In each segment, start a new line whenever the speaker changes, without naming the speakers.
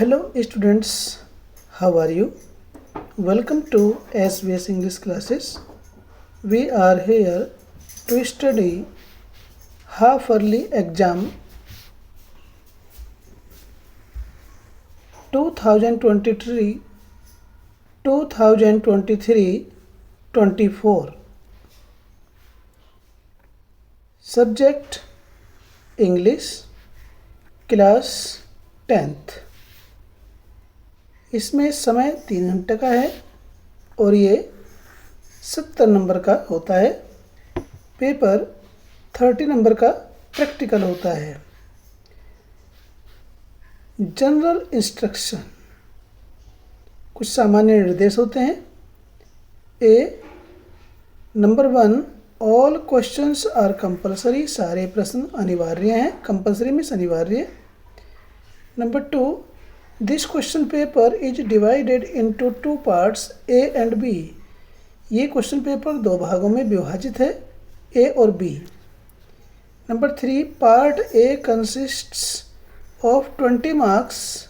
Hello students, how are you? Welcome to SBS English classes. We are here to study half yearly exam 2023 2023-24. Subject English, class 10th। इसमें समय 3 घंटे का है और ये 70 number का होता है। पेपर 30 नंबर का प्रैक्टिकल होता है। जनरल इंस्ट्रक्शन, कुछ सामान्य निर्देश होते हैं। Number 1, all questions are compulsory, सारे प्रश्न अनिवार्य हैं। कंपलसरी मीन्स अनिवार्य। Number 2, this question paper is divided into 2 parts, A and B. ये क्वेश्चन पेपर 2 भागों में विभाजित है, ए और B. Number 3, part A consists of 20 marks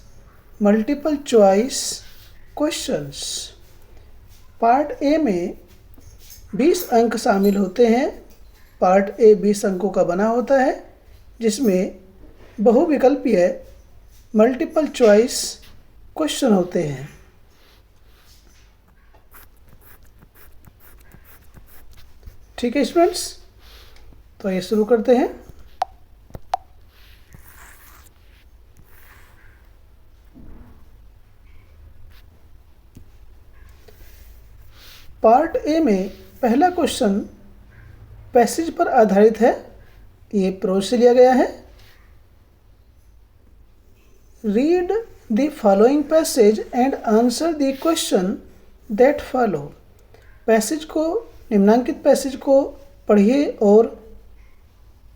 multiple choice questions. Part A में 20 अंक शामिल होते हैं। पार्ट ए 20 अंकों का बना होता है, जिसमें बहुविकल्पीय मल्टीपल चॉइस क्वेश्चन होते हैं। ठीक है स्टूडेंट्स, तो ये शुरू करते हैं। पार्ट ए में पहला क्वेश्चन पैसेज पर आधारित है। ये प्रोज से लिया गया है। Read the following passage and answer the question that follow. Passage को, निम्नांकित पैसेज को पढ़िए और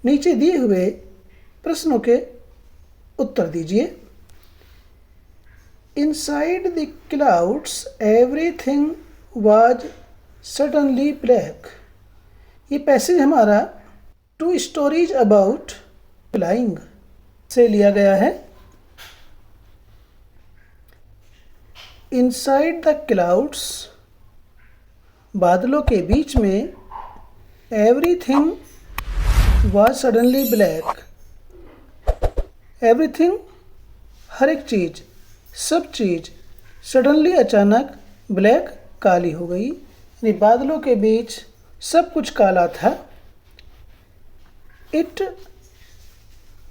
नीचे दिए हुए प्रश्नों के उत्तर दीजिए। Inside the clouds everything was suddenly black. ये पैसेज हमारा 2 स्टोरीज अबाउट फ्लाइंग से लिया गया है। इनसाइड द क्लाउड्स, बादलों के बीच में, everything was suddenly black. Everything हर एक चीज़, सब चीज़, सडनली अचानक, ब्लैक काली हो गई। यानी बादलों के बीच सब कुछ काला था। It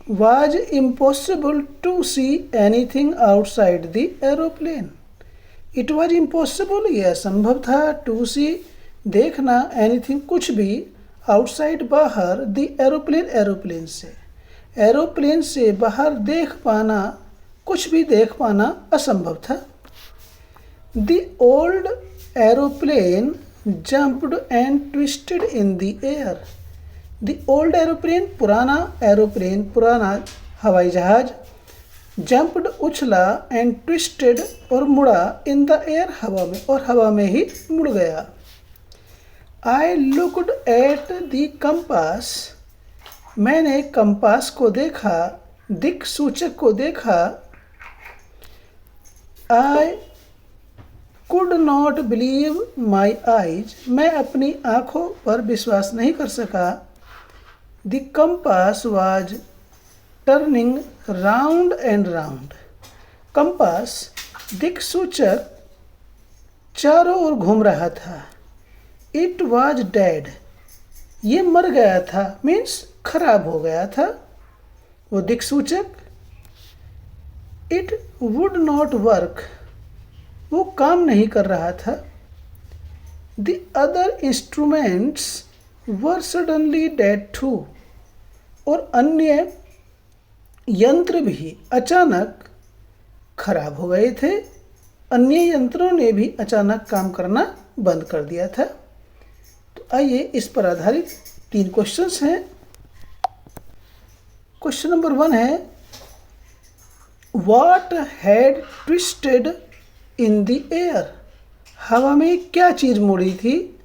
was impossible to see anything outside the aeroplane. It was impossible, यह असंभव था, टू सी देखना, एनीथिंग कुछ भी, आउटसाइड बाहर, द एरोप्लेन एरोप्लेन से, एरोप्लेन से बाहर देख पाना, कुछ भी देख पाना असंभव था। The old aeroplane jumped and twisted in the air. The old aeroplane, पुराना एरोप्लेन, पुराना हवाई जहाज, जंप्ड उछला, एंड ट्विस्टेड और मुड़ा, इन द एयर हवा में, और हवा में ही मुड़ गया। I looked at the compass. मैंने कंपास को देखा, दिक् सूचक को देखा। I could not believe my eyes. मैं अपनी आँखों पर विश्वास नहीं कर सका। The compass was turning round and round. Compass, दिक् सूचक, चारों ओर घूम रहा था। इट वाज डेड, ये मर गया था, मीन्स खराब हो गया था वो दिक् सूचक। इट वुड नॉट वर्क, वो काम नहीं कर रहा था। The other instruments were suddenly dead too, और अन्य यंत्र भी अचानक खराब हो गए थे। अन्य यंत्रों ने भी अचानक काम करना बंद कर दिया था। तो आइए इस पर आधारित 3 क्वेश्चंस हैं। क्वेश्चन नंबर 1 है, what had twisted in the air. हवा में क्या चीज़ मुड़ी थी।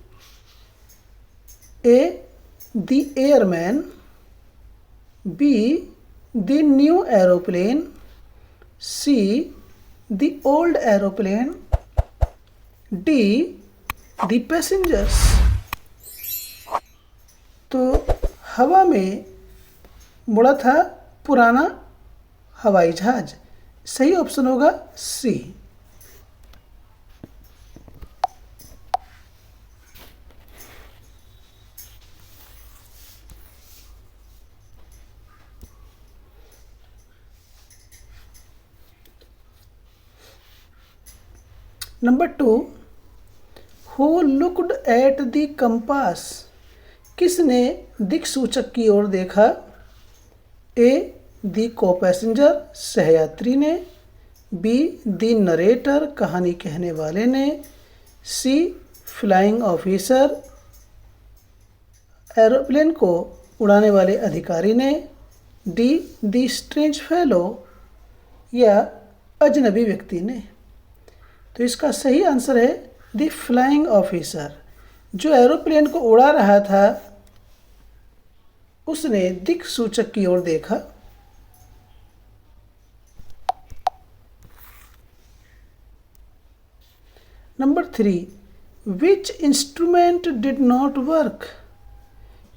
A, the airman, B, the new aeroplane, C, the old aeroplane, D the passengers. तो हवा में मुड़ा था पुराना हवाई जहाज। सही ऑप्शन होगा C. Number 2, who looked at the compass. किसने दिक सूचक की ओर देखा? ए दी को पैसेंजर, सहयात्री ने, बी दी नरेटर, कहानी कहने वाले ने, सी फ्लाइंग ऑफिसर, एरोप्लेन को उड़ाने वाले अधिकारी ने, डी दी स्ट्रेंज फेलो, या अजनबी व्यक्ति ने। तो इसका सही आंसर है द फ्लाइंग ऑफिसर। जो एरोप्लेन को उड़ा रहा था उसने दिक सूचक की ओर देखा। Number 3, which instrument did not work.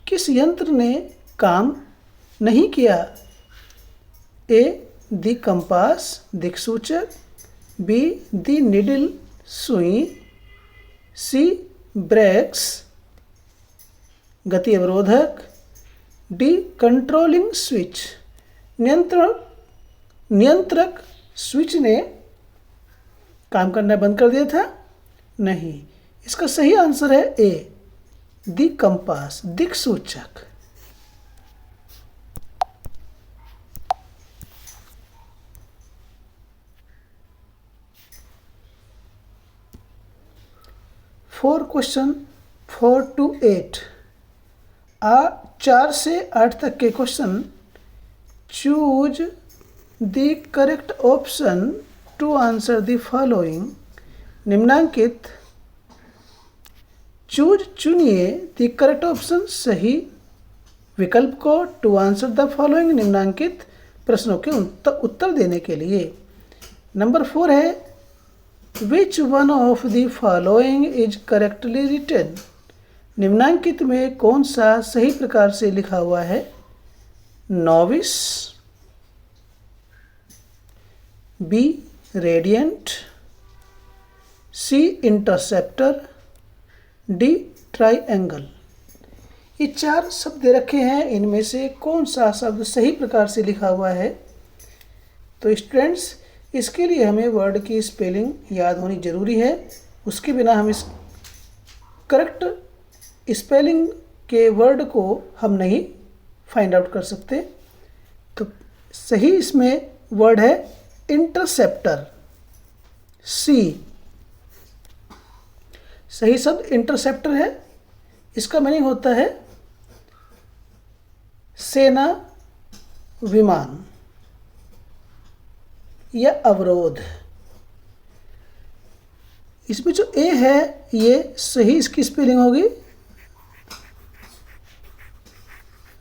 किस यंत्र ने काम नहीं किया? ए द कंपास, दिक सूचक, बी द निडल, सुई, सी ब्रेक्स, गति अवरोधक, डी कंट्रोलिंग स्विच, नियंत्रक स्विच ने काम करना बंद कर दिया था? नहीं। इसका सही आंसर है ए दी कंपास, दिक सूचक। Four question 4 to 8। 4 से 8 तक के question. Choose the correct option to answer the following. निम्नांकित चुनिए द करेक्ट ऑप्शन, सही विकल्प को, टू आंसर द फॉलोइंग, निम्नांकित प्रश्नों के उत्तर देने के लिए। नंबर 4 है which one of the following is correctly written. निम्नांकित में कौन सा सही प्रकार से लिखा हुआ है? नॉविस, बी रेडियंट, सी इंटरसेप्टर, डी ट्राइएंगल। ये 4 शब्द दे रखे हैं, इनमें से कौन सा शब्द सही प्रकार से लिखा हुआ है? तो स्टूडेंट्स, इसके लिए हमें वर्ड की स्पेलिंग याद होनी जरूरी है। उसके बिना हम इस करेक्ट स्पेलिंग के वर्ड को हम नहीं फाइंड आउट कर सकते। तो सही इसमें वर्ड है इंटरसेप्टर, सी। सही शब्द इंटरसेप्टर है। इसका मीनिंग होता है सेना विमान या अवरोध। इसमें जो ए है ये सही इसकी स्पेलिंग होगी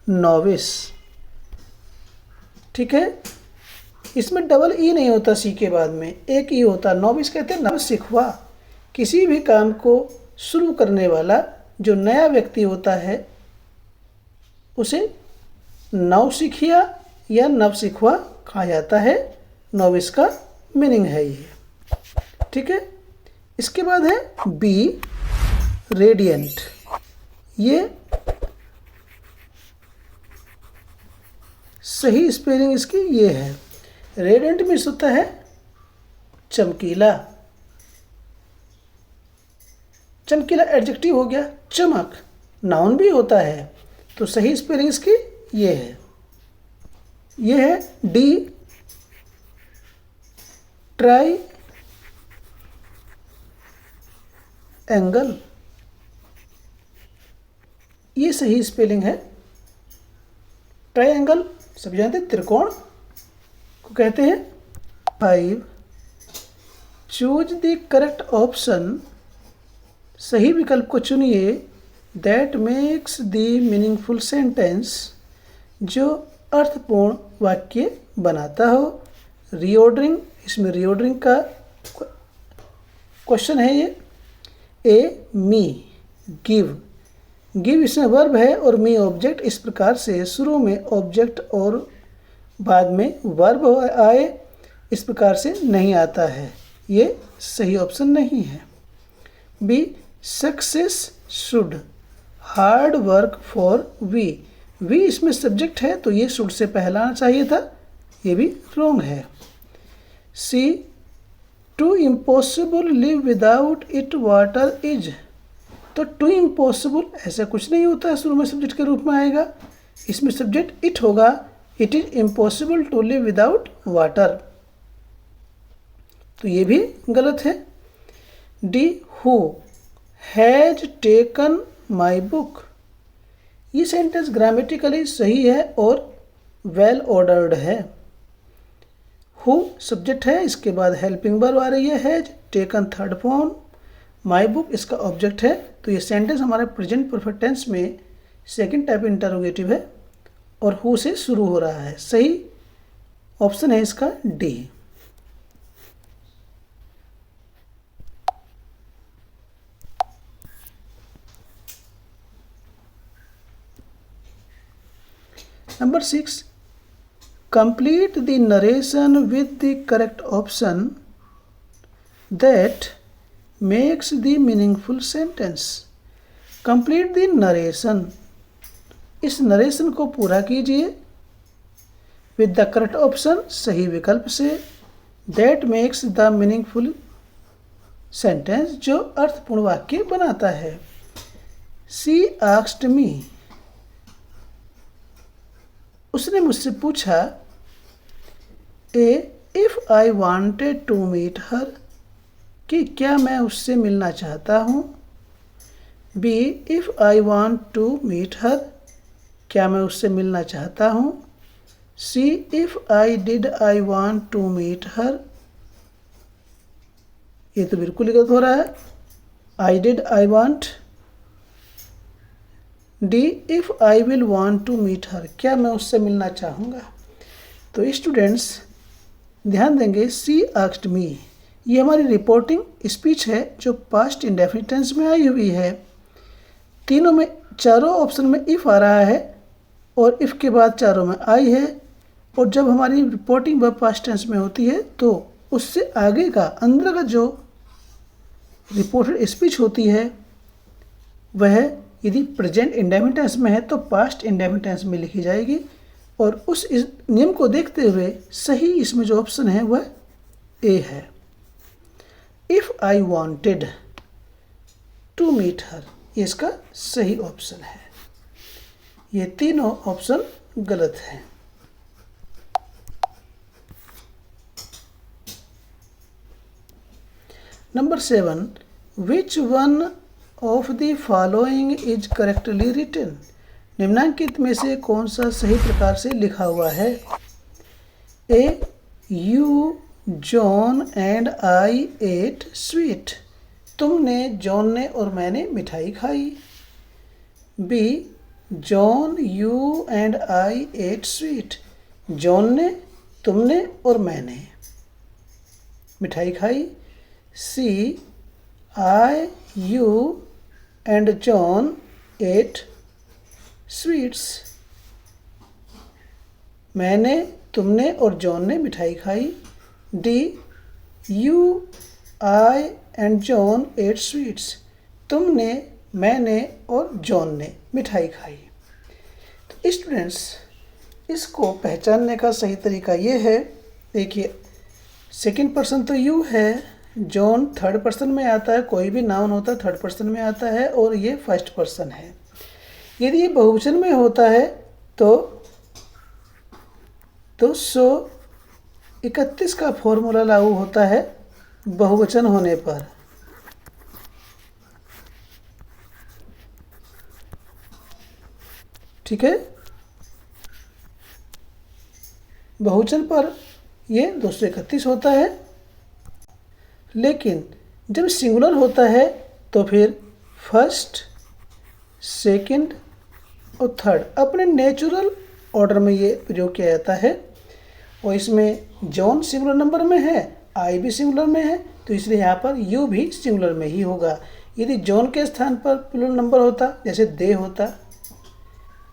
नॉविस। ठीक है। इसमें डबल ई नहीं होता, सी के बाद में एक ई होता। नॉविस कहते हैं नवसिखुआ। किसी भी काम को शुरू करने वाला जो नया व्यक्ति होता है उसे नवसिखिया या नवसिखुआ कहा जाता है। नॉविस का मीनिंग है ये। ठीक है। इसके बाद है बी रेडियंट। ये सही स्पेलिंग इसकी ये है। रेडियंट मीन्स होता है चमकीला। चमकीला एडजेक्टिव हो गया। चमक नाउन भी होता है। तो सही स्पेलिंग इसकी ये है। ये है डी ट्राई एंगल। ये सही स्पेलिंग है। ट्रायंगल सब जानते हैं, त्रिकोण को कहते हैं। 5 चूज द करेक्ट ऑप्शन। सही विकल्प को चुनिए that makes the meaningful sentence, जो अर्थपूर्ण वाक्य बनाता हो। रीऑर्डरिंग इसमें रीऑर्डरिंग का क्वेश्चन है ये। ए मी, गिव, गिव इसमें वर्ब है और मी ऑब्जेक्ट। इस प्रकार से शुरू में ऑब्जेक्ट और बाद में वर्ब आए, इस प्रकार से नहीं आता है, ये सही ऑप्शन नहीं है। B success should hard work for we, we इसमें सब्जेक्ट है तो ये शुड से पहला आना चाहिए था, ये भी रॉन्ग है। C to impossible live without it water is, तो टू इम्पॉसिबल ऐसा कुछ नहीं होता है, शुरू में सब्जेक्ट के रूप में आएगा, इसमें सब्जेक्ट इट होगा। It is impossible to live without water, तो ये भी गलत है। D who has taken my book, ये सेंटेंस ग्रामेटिकली सही है और वेल ऑर्डर्ड है। हु सब्जेक्ट है, इसके बाद हेल्पिंग वर्ब आ रही है has, taken third form, my book इसका ऑब्जेक्ट है, तो ये सेंटेंस हमारे प्रेजेंट परफेक्ट टेंस में सेकंड टाइप इंटरोगेटिव है और हु से शुरू हो रहा है। सही ऑप्शन है इसका D. Number 6, complete the narration with the correct option that makes the meaningful sentence. Complete the narration, इस नरेशन को पूरा कीजिए with the correct option सही विकल्प से, that makes the meaningful sentence जो अर्थपूर्ण वाक्य बनाता है। She asked me, उसने मुझसे पूछा। A if I wanted to meet her, कि क्या मैं उससे मिलना चाहता हूँ। B if I want to meet her, क्या मैं उससे मिलना चाहता हूँ। C if I did I want to meet her, ये तो बिल्कुल गलत हो रहा है, I did I want. D if I will want to meet her, क्या मैं उससे मिलना चाहूँगा। तो स्टूडेंट्स ध्यान देंगे, सी आस्क्ड मी ये हमारी रिपोर्टिंग स्पीच है जो पास्ट इंडेफिनिट टेंस में आई हुई है। तीनों में, चारों ऑप्शन में इफ़ आ रहा है और इफ़ के बाद चारों में आई है, और जब हमारी रिपोर्टिंग वर्ब पास्ट टेंस में होती है तो उससे आगे का अंदर का जो रिपोर्टेड स्पीच होती है वह यदि प्रेजेंट इंडेफिनिट टेंस में है तो पास्ट इंडेफिनिट टेंस में लिखी जाएगी। और उस नियम को देखते हुए सही इसमें जो ऑप्शन है वह ए है। If I wanted to meet her, ये इसका सही ऑप्शन है। ये तीनों ऑप्शन गलत हैं। Number 7, which one of the following is correctly written, निम्नांकित में से कौन सा सही प्रकार से लिखा हुआ है। A you John and I ate sweet, तुमने, जॉन ने और मैंने मिठाई खाई। B John you and I ate sweet, John ने, तुमने और मैंने मिठाई खाई। C I you and John ate sweets, मैंने, तुमने और जॉन ने मिठाई खाई। D you I and John ate sweets, तुमने, मैंने और जॉन ने मिठाई खाई। तो स्टूडेंट्स इसको पहचानने का सही तरीका ये है, देखिए सेकंड पर्सन तो यू है, जॉन थर्ड पर्सन में आता है, कोई भी नाउन होता है थर्ड पर्सन में आता है, और ये फर्स्ट पर्सन है। यदि ये बहुवचन में होता है तो 231 का फॉर्मूला लागू होता है बहुवचन होने पर। ठीक है, बहुवचन पर ये 231 होता है, लेकिन जब सिंगुलर होता है तो फिर फर्स्ट, सेकंड और थर्ड अपने नेचुरल ऑर्डर में ये प्रयोग किया जाता है। और इसमें जॉन सिंगुलर नंबर में है, आई भी सिंगुलर में है, तो इसलिए यहाँ पर यू भी सिंगुलर में ही होगा। यदि जॉन के स्थान पर प्लूरल नंबर होता, जैसे दे होता,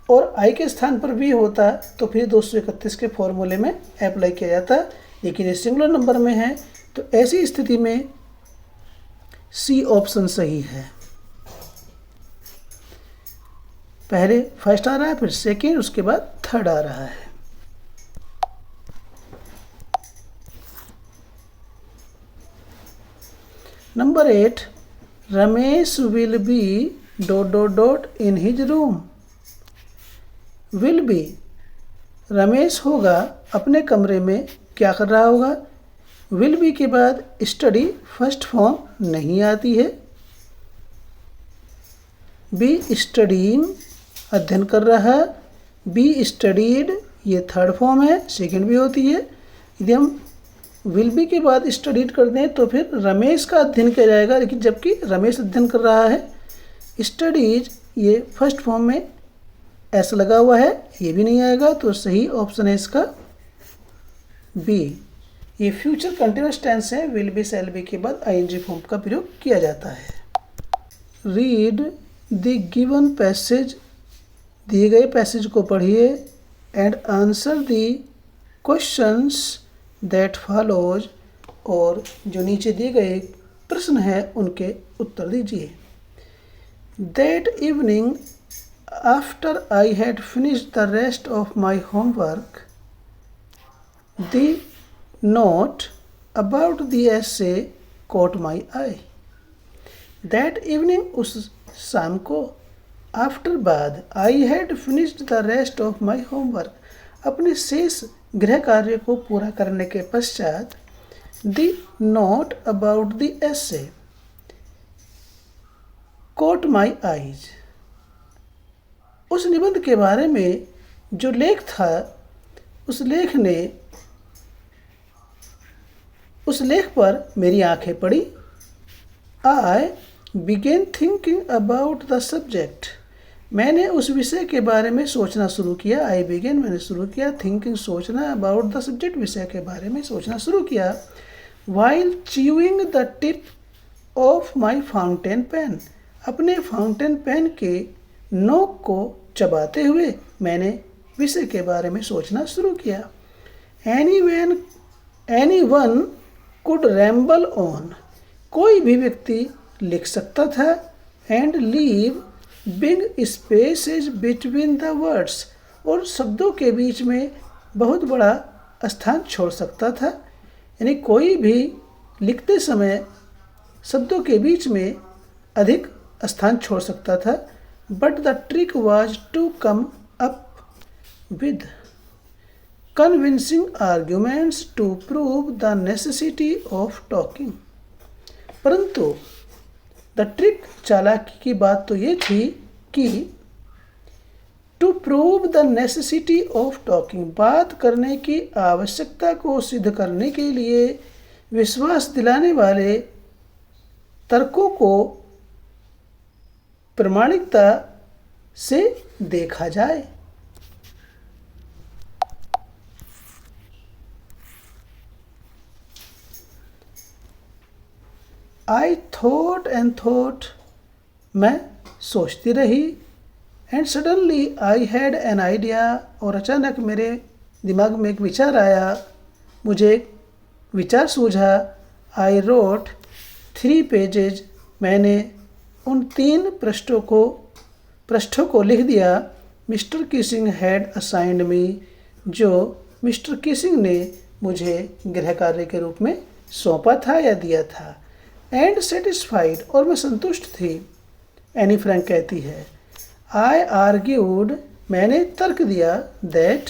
और आई के स्थान पर भी होता, तो फिर 231 के फॉर्मूले में अप्लाई किया जाता, लेकिन ये सिंगुलर नंबर में है, तो ऐसी स्थिति में सी ऑप्शन सही है। पहले फर्स्ट आ रहा है, फिर सेकेंड, उसके बाद थर्ड आ रहा है। Number 8, Ramesh will be dot dot dot in his room. Will be, Ramesh होगा अपने कमरे में, क्या कर रहा होगा। विल बी के बाद स्टडी फर्स्ट फॉर्म नहीं आती है। बी स्टडीइंग, अध्ययन कर रहा है। बी स्टडीड, ये थर्ड फॉर्म है, सेकंड भी होती है। यदि हम विल बी के बाद स्टडीड कर दें तो फिर रमेश का अध्ययन किया जाएगा, लेकिन जबकि रमेश अध्ययन कर रहा है। स्टडीज, ये फर्स्ट फॉर्म में एस लगा हुआ है, ये भी नहीं आएगा, तो सही ऑप्शन है इसका बी। ये फ्यूचर कंटिन्यूअस टेंस है, विल बी शैल बी के बाद आईएनजी फॉर्म का प्रयोग किया जाता है। रीड द गिवन पैसेज, दिए गए पैसेज को पढ़िए, and answer the questions that follows, और जो नीचे दिए गए प्रश्न है उनके उत्तर दीजिए। That evening after I had finished the rest of my homework, the note about the essay caught my eye. That evening, उस शाम को, आफ्टर बाद, I had finished the rest of my homework, अपने शेष गृह कार्य को पूरा करने के पश्चात, the note about the essay caught my eyes, उस निबंध के बारे में जो लेख था, उस लेख पर मेरी आंखें पड़ी। I began thinking about the subject, मैंने उस विषय के बारे में सोचना शुरू किया। आई बिगेन, मैंने शुरू किया, थिंकिंग सोचना, अबाउट द सब्जेक्ट विषय के बारे में सोचना शुरू किया। While chewing the tip of my fountain pen, अपने फाउंटेन पेन के नोक को चबाते हुए मैंने विषय के बारे में सोचना शुरू किया। Any one could ramble on, कोई भी व्यक्ति लिख सकता था। And leave big spaces between the words, और शब्दों के बीच में बहुत बड़ा स्थान छोड़ सकता था। यानी कोई भी लिखते समय शब्दों के बीच में अधिक स्थान छोड़ सकता था। But the trick was to come up with convincing arguments to prove the necessity of talking, परंतु द ट्रिक, चालाकी की बात तो ये थी कि to prove the necessity of talking, बात करने की आवश्यकता को सिद्ध करने के लिए विश्वास दिलाने वाले तर्कों को प्रामाणिकता से देखा जाए। आई थॉट एंड थॉट, मैं सोचती रही। And suddenly I had an idea, और अचानक मेरे दिमाग में एक विचार आया, मुझे एक विचार सूझा। आई रोट 3 पेजेज, मैंने उन 3 पृष्ठों को लिख दिया। मिस्टर किसिंग हैड असाइंड मी, जो मिस्टर किसिंग ने मुझे गृह कार्य के रूप में सौंपा था या दिया था। एंड सेटिस्फाइड, और मैं संतुष्ट थी। एनी फ्रैंक कहती है, आई आर्ग्यूड, मैंने तर्क दिया, that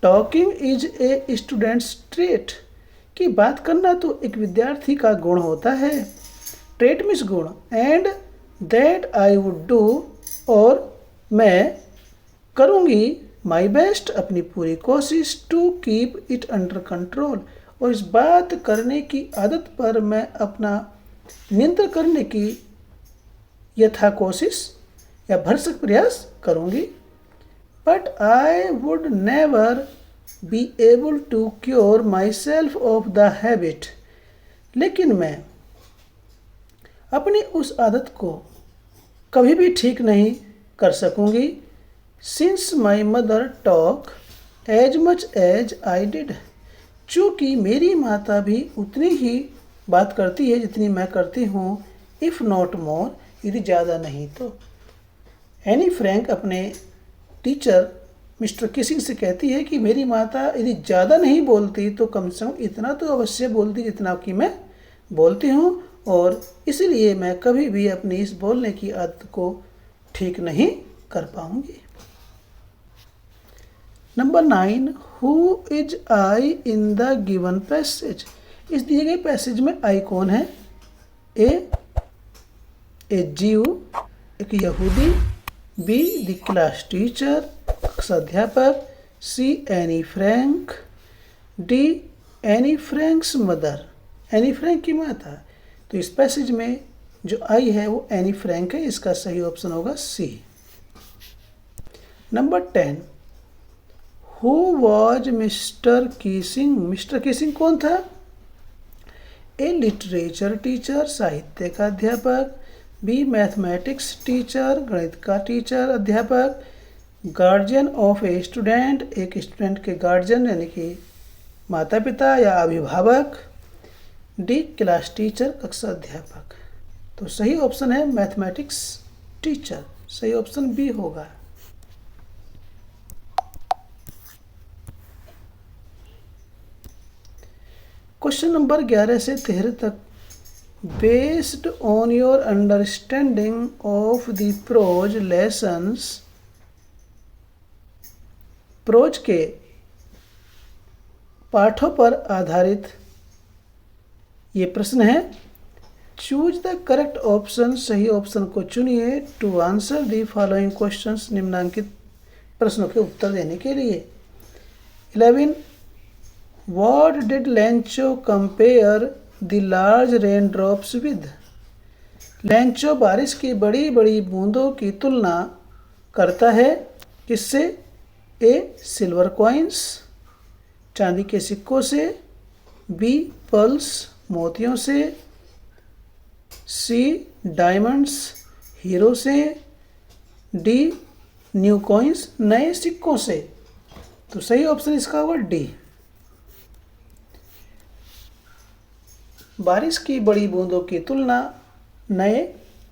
talking is a students trait, कि बात करना तो एक विद्यार्थी का गुण होता है। ट्रेट मीन्स गुण। And that I would do, और मैं करूँगी माई बेस्ट, अपनी पूरी कोशिश, to keep it under control, और इस बात करने की आदत पर मैं अपना नियंत्रण करने की यथा कोशिश या भरसक प्रयास करूँगी। But I would never be able to cure myself of the habit, लेकिन मैं अपनी उस आदत को कभी भी ठीक नहीं कर सकूंगी। Since my mother talk as much as I did, चूँकि मेरी माता भी उतनी ही बात करती है जितनी मैं करती हूँ। इफ़ नॉट मोर, यदि ज़्यादा नहीं तो। एनी फ्रैंक अपने टीचर मिस्टर किसिंग से कहती है कि मेरी माता यदि ज़्यादा नहीं बोलती तो कम से कम इतना तो अवश्य बोलती जितना कि मैं बोलती हूँ, और इसलिए मैं कभी भी अपनी इस बोलने की आदत को ठीक नहीं कर पाऊँगी। Number 9, who is I in the given passage, इस दिए गए पैसेज में आई कौन है? ए जीव, एक यहूदी। बी द क्लास टीचर, कक्षा अध्यापक। See Anne Frank. D any Franks mother, Anne Frank की माता। तो इस पैसेज में जो आई है वो एनी फ्रैंक है, इसका सही ऑप्शन होगा C. Number 10, who was mister Keesing, mister Keesing कौन था? ए लिटरेचर टीचर, साहित्य का अध्यापक। बी मैथमेटिक्स टीचर, गणित का टीचर अध्यापक। गार्जियन ऑफ ए स्टूडेंट, एक स्टूडेंट के गार्जियन यानी कि माता पिता या अभिभावक। डी क्लास टीचर, कक्षा अध्यापक। तो सही ऑप्शन है मैथमेटिक्स टीचर, सही ऑप्शन बी होगा। क्वेश्चन नंबर 11 से 13 तक, based on your understanding of the prose lessons, prose के पाठों पर आधारित ये प्रश्न है। चूज द करेक्ट ऑप्शन, सही ऑप्शन को चुनिए to answer the following questions, निम्नांकित प्रश्नों के उत्तर देने के लिए। 11, what did Lencho compare the large rain drops with, Lencho बारिश की बड़ी बड़ी बूंदों की तुलना करता है किससे? ए सिल्वर कॉइन्स, चांदी के सिक्कों से। बी पर्ल्स, मोतियों से। सी डायमंड्स, हीरो से। डी न्यू कॉइन्स, नए सिक्कों से। तो सही ऑप्शन इसका होगा डी। बारिश की बड़ी बूंदों की तुलना नए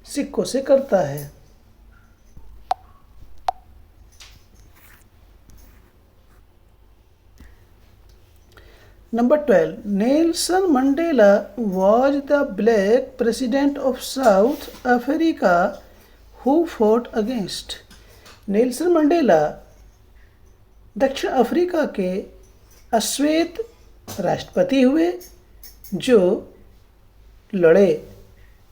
सिक्कों से करता है। Number 12, Nelson Mandela was the black president of South Africa who fought against, Nelson Mandela दक्षिण अफ्रीका के अश्वेत राष्ट्रपति हुए जो लड़े,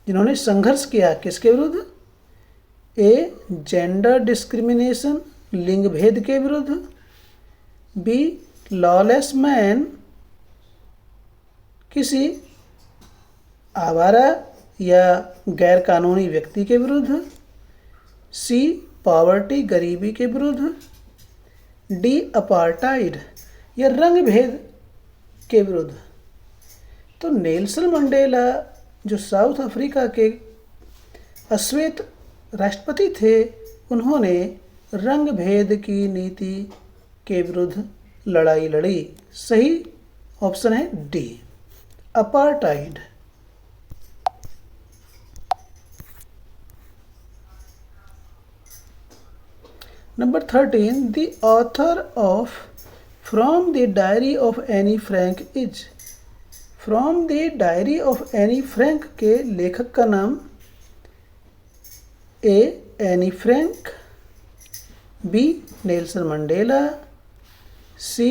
जिन्होंने संघर्ष किया किसके विरुद्ध? ए जेंडर डिस्क्रिमिनेशन, लिंग भेद के विरुद्ध। बी लॉलेस मैन, किसी आवारा या गैर कानूनी व्यक्ति के विरुद्ध। सी पॉवर्टी, गरीबी के विरुद्ध। डी अपार्टाइड या रंग भेद के विरुद्ध। तो नेल्सन मंडेला जो साउथ अफ्रीका के अश्वेत राष्ट्रपति थे, उन्होंने रंग भेद की नीति के विरुद्ध लड़ाई लड़ी। सही ऑप्शन है D apartheid. Number 13, the author of from the diary of Anne Frank is, from the diary of Anne Frank के लेखक का नाम? A Anne Frank. B Nelson Mandela. C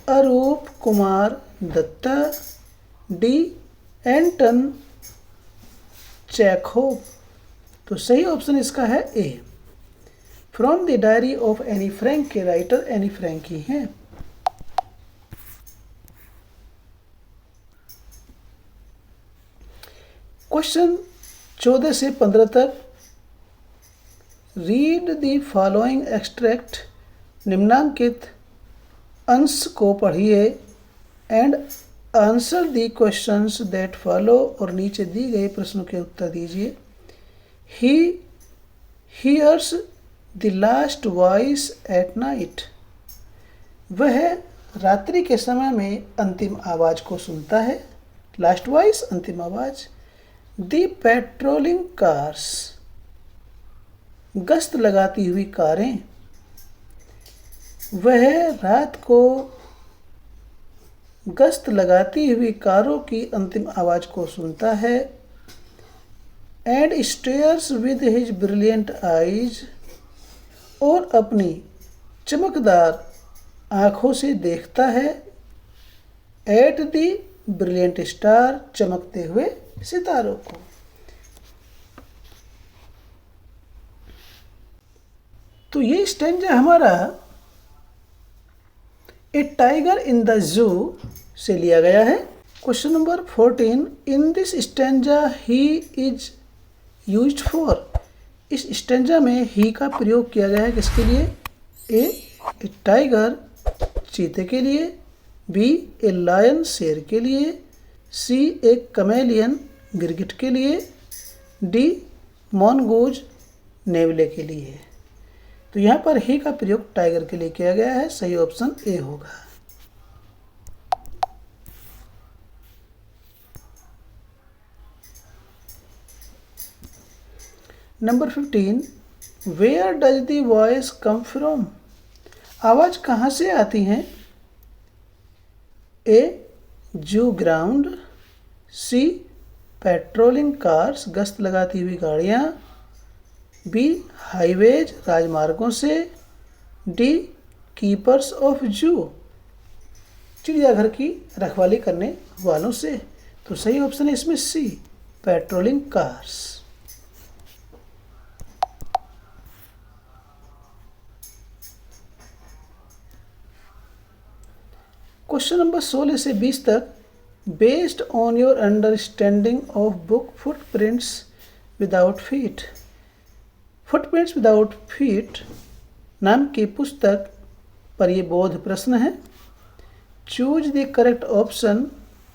Arup Kumar Datta. D Anton Chekhov. तो सही ऑप्शन इसका है A. From the diary of Anne Frank के writer Anne Frank ही हैं। क्वेश्चन 14 से 15 तक, रीड द फॉलोइंग एक्सट्रैक्ट, निम्नांकित अंश को पढ़िए and answer the questions that follow, और नीचे दी गए प्रश्नों के उत्तर दीजिए। He hears the last voice at night, वह रात्रि के समय में अंतिम आवाज़ को सुनता है। लास्ट वॉइस अंतिम आवाज़। द पेट्रोलिंग कार्स, गश्त लगाती हुई कारें, वह रात को गश्त लगाती हुई कारों की अंतिम आवाज़ को सुनता है। And stairs with his brilliant eyes, और अपनी चमकदार आँखों से देखता है। एट दी ब्रिलियंट स्टार, चमकते हुए सितारों को। तो ये स्टेंजा हमारा ए टाइगर इन द जू से लिया गया है। Question number 14, in this stanza he is used for, इस स्टेंजा में ही का प्रयोग किया गया है किसके लिए? ए टाइगर चीते के लिए, बी ए लायन शेर के लिए, सी ए कमेलियन गिरगिट के लिए, डी मॉनगूज नेवले के लिए। तो यहाँ पर ही का प्रयोग टाइगर के लिए किया गया है, सही ऑप्शन ए होगा। Number 15, where does the voice come from, आवाज़ कहाँ से आती हैं? ए जू ग्राउंड, सी पेट्रोलिंग कार्स, गश्त लगाती हुई गाड़ियाँ, बी हाईवेज, राजमार्गों से, डी कीपर्स ऑफ जू, चिड़ियाघर की रखवाली करने वालों से। तो सही ऑप्शन है इसमें C patrolling cars. Question number 16 से 20 तक, based on your understanding of book footprints without feet, footprints without feet नाम की पुस्तक पर ये बोध प्रश्न है। Choose the correct option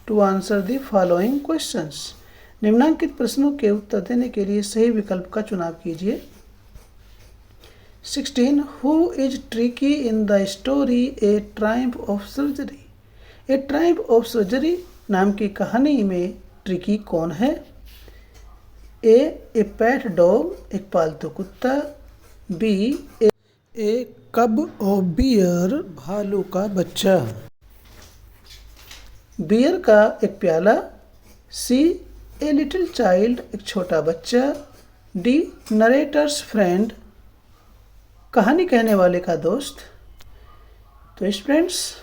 to answer the following questions, निम्नांकित प्रश्नों के उत्तर देने के लिए सही विकल्प का चुनाव कीजिए। 16, who is tricky in the story A Triumph of surgery, A Triumph of surgery नाम की कहानी में ट्रिकी कौन है? ए पैट डॉग, एक पालतू कुत्ता, बी ए कब ऑफ बियर, भालू का बच्चा, बियर का एक प्याला, सी ए लिटिल चाइल्ड, एक छोटा बच्चा, डी नरेटर्स फ्रेंड, कहानी कहने वाले का दोस्त। तो students,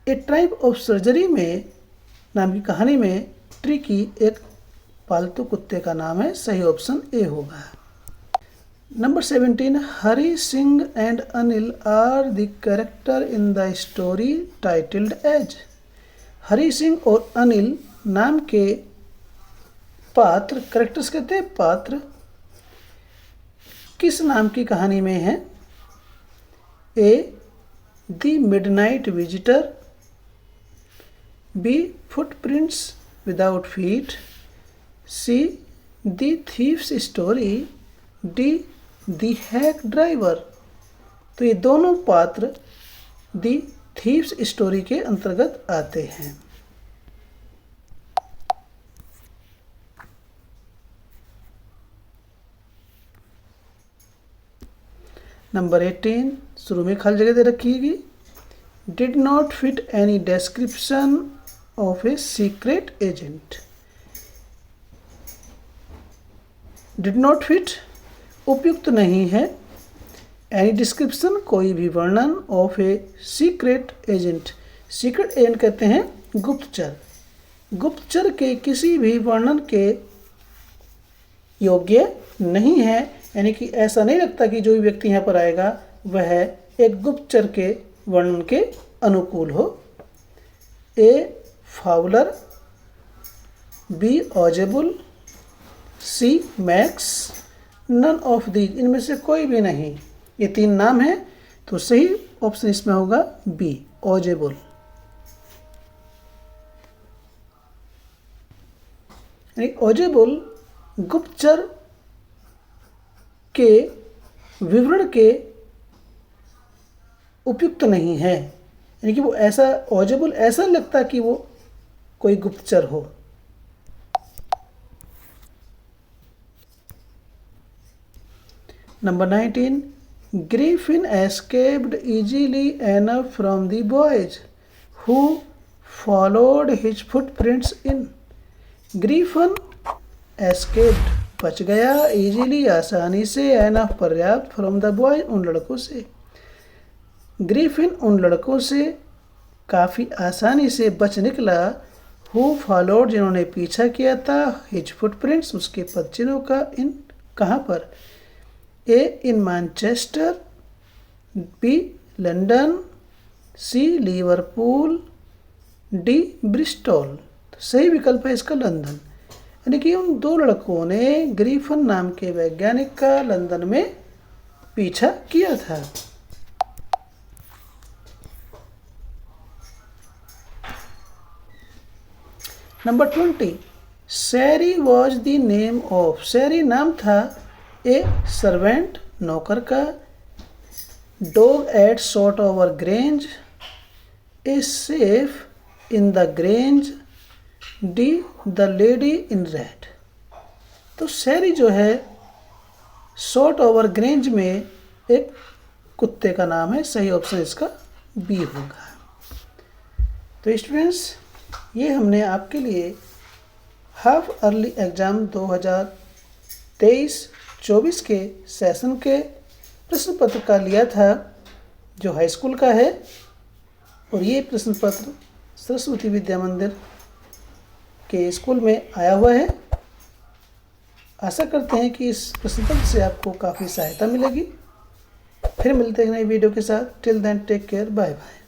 A tribe of surgery में नाम की कहानी में ट्रिकी एक पालतू कुत्ते का नाम है, सही ऑप्शन ए होगा। Number 17, Hari Singh and Anil are the character in the story titled as, Hari Singh और अनिल नाम के पात्र, कैरेक्टर्स कहते हैं पात्र, किस नाम की कहानी में है? A the midnight visitor, B footprints without feet, C the thief's story, D the hack driver. तो ये दोनों पात्र द थीव्स स्टोरी के अंतर्गत आते हैं। नंबर 18, शुरू में खाली जगह दे रखिएगी। Did not fit any description of a secret agent, did not fit उपयुक्त नहीं है, एनी डिस्क्रिप्शन कोई भी वर्णन, of a secret agent, secret agent कहते हैं गुप्तचर, गुप्तचर के किसी भी वर्णन के योग्य नहीं है, यानी कि ऐसा नहीं लगता कि जो भी व्यक्ति यहाँ पर आएगा वह एक गुप्तचर के वर्णन के अनुकूल हो। A Fowler, B Ausable, C Max, none of these, इनमें से कोई भी नहीं। ये तीन नाम हैं, तो सही ऑप्शन इसमें होगा बी, ऑजेबल। यानी ऑजेबल गुप्तचर के विवरण के उपयुक्त नहीं है, यानी कि वो ऐसा ऑजेबल ऐसा लगता कि वो कोई गुप्तचर हो। Number 19, Griffin escaped easily enough from the boys who followed his footprints in. Griffin escaped बच गया, इजीली आसानी से, एनफ पर्याप्त, फ्रॉम द बॉय उन लड़कों से। ग्रिफिन उन लड़कों से काफ़ी आसानी से बच निकला, हु फॉलोड जिन्होंने पीछा किया था, हिज फुटप्रिंट्स उसके पदचिन्हों का, इन कहाँ पर, A in Manchester, B London, C Liverpool, D Bristol. तो सही विकल्प है इसका लंदन, यानी कि उन दो लड़कों ने ग्रिफिन नाम के वैज्ञानिक का लंदन में पीछा किया था। नंबर 20, सैरी वॉज द नेम ऑफ। सैरी नाम था ए सर्वेंट नौकर का, dog at Shotover Grange, a safe in the Grange, D the lady in red. तो सैरी जो है सॉट ओवर ग्रेंज में एक कुत्ते का नाम है, सही ऑप्शन इसका बी होगा। तो स्टूडेंट्स, ये हमने आपके लिए हाफ अर्ली एग्ज़ाम 2023-24 के सेशन के प्रश्न पत्र का लिया था, जो हाई स्कूल का है, और ये प्रश्न पत्र सरस्वती विद्या मंदिर के स्कूल में आया हुआ है। आशा करते हैं कि इस प्रश्न पत्र से आपको काफ़ी सहायता मिलेगी। फिर मिलते हैं नई वीडियो के साथ। Till then take care, bye bye.